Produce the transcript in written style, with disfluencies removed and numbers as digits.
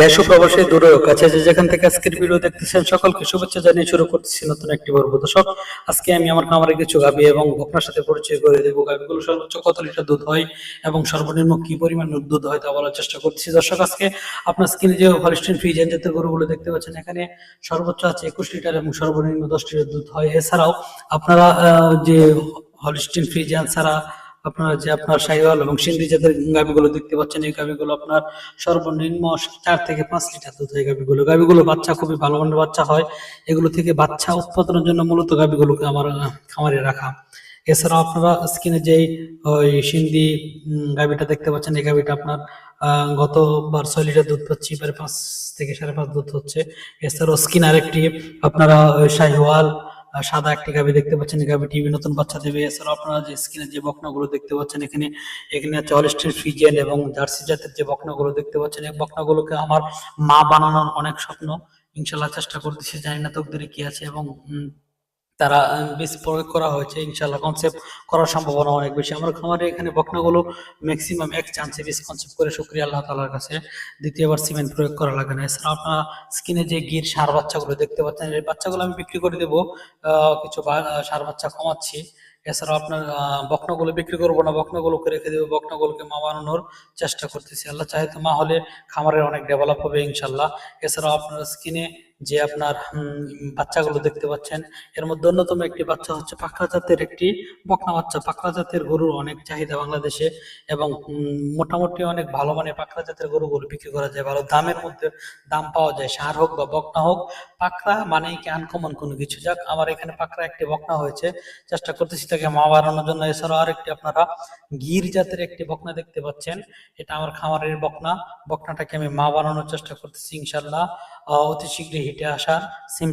দেশ ও প্রবাসী দূরে ও কাছে যে যেখান থেকে আজকের ভিডিও দেখতেছেন সকলকে শুভেচ্ছা জানিয়ে শুরু করতেছি নতুন একটি পর্ব। দর্শক, আজকে আমি আমার খামারে কিছু গাভী এবং বকনার সাথে পরিচয় করে দেবো। গাভীগুলো সর্বোচ্চ কত লিটার দুধ হয় এবং সর্বনিম্ন কি পরিমাণ দুধ হয় তা বলার চেষ্টা করতেছি। দর্শক, আজকে আপনার স্ক্রিনে যে হলস্টাইন ফ্রিজিয়ান জাতের গরুগুলো দেখতে পাচ্ছেন, এখানে সর্বোচ্চ আছে 21 লিটার এবং সর্বনিম্ন 10 লিটার দুধ হয়। এছাড়াও আপনারা যে হলস্টাইন ফ্রিজিয়ান ছাড়া আপনার যে আপনার শাহিওয়াল এবং সিন্ধি জাতের গাভীগুলো দেখতে পাচ্ছেন, এই গাভীগুলো আপনার সর্বনিম্ন 4 থেকে 5 লিটার দুধ হয়। গাভীগুলো বাচ্চা খুবই ভালো মানের বাচ্চা হয়। এগুলো থেকে বাচ্চা উৎপাদনের জন্য মূলত গাভীগুলোকে আমার খামারে রাখা। এছাড়াও আপনারা স্ক্রিনে যেই ওই সিন্ধি গাভীটা দেখতে পাচ্ছেন, এই গাভীটা আপনার গতবার 6 লিটার দুধ পাচ্ছি, এবারে 5 থেকে 5.5 দুধ হচ্ছে। এছাড়াও স্কিন আরেকটি আপনারা শাহিওয়াল সাদা একটি গাভী দেখতে পাচ্ছেন, এই গাভীটি নতুন বাচ্চা দেবে। এছাড়াও আপনারা যে স্ক্রিনে যে বকনাগুলো দেখতে পাচ্ছেন, এখানে এখানে হচ্ছে হলস্টাইন ফ্রিজিয়ান এবং জার্সি জাতের যে বকনাগুলো দেখতে পাচ্ছেন, এই বকনাগুলোকে আমার মা বানানোর অনেক স্বপ্ন। ইনশাল্লাহ চেষ্টা করতেছি, জানি না তকদিরে কি আছে। এবং তারা বীজ প্রয়োগ করা হয়েছে, ইনশাল্লাহ কনসেপ্ট করার সম্ভাবনা অনেক বেশি। আমার খামারে এখানে বকনাগুলো ম্যাক্সিমাম এক চান্সে বীজ কনসেপ্ট করে, শুক্রিয়া আল্লাহ তাআলার কাছে, দ্বিতীয়বার সিমেন্ট প্রয়োগ করা লাগে না। এছাড়া আপনারা স্কিনে যে গির সার বাচ্চাগুলো দেখতে পাচ্ছেন, এই বাচ্চাগুলো আমি বিক্রি করে দেবো, কিছু সার বাচ্চা কমাচ্ছি। এছাড়াও আপনার বকনাগুলো বিক্রি করবো না, বকনাগুলোকে রেখে দেবো, বকনাগুলোকে মা বানানোর চেষ্টা করতেছি। আল্লাহ চাহে তো মা হলে খামারের অনেক ডেভেলপ হবে ইনশাল্লাহ। এছাড়াও আপনার স্কিনে যে আপনার বাচ্চাগুলো দেখতে পাচ্ছেন, এর মধ্যে অন্যতম একটি বাচ্চা হচ্ছে পাকড়া জাতের একটি বকনা বাচ্চা। পাকড়া জাতের গরুর অনেক চাহিদা বাংলাদেশে, এবং মোটামুটি অনেক ভালো মানের পাকড়া জাতের গরুগুলো বিক্রি করা যায়, ভালো দামের মধ্যে দাম পাওয়া যায়। ষাঁড় হোক বা বকনা হোক, পাকড়া মানেই কি আনকমন কোনো কিছু। যাক, আমার এখানে পাকড়া একটি বকনা হয়েছে, চেষ্টা করতেছি তাকে মা বাড়ানোর জন্য। এছাড়াও আরেকটি আপনারা গির জাতের একটি বকনা দেখতে পাচ্ছেন, এটা আমার খামারের বকনা। বকনাটাকে আমি মা বানানোর চেষ্টা করতেছি ইনশাল্লাহ, অতি শীঘ্রই হিটে আসা সিম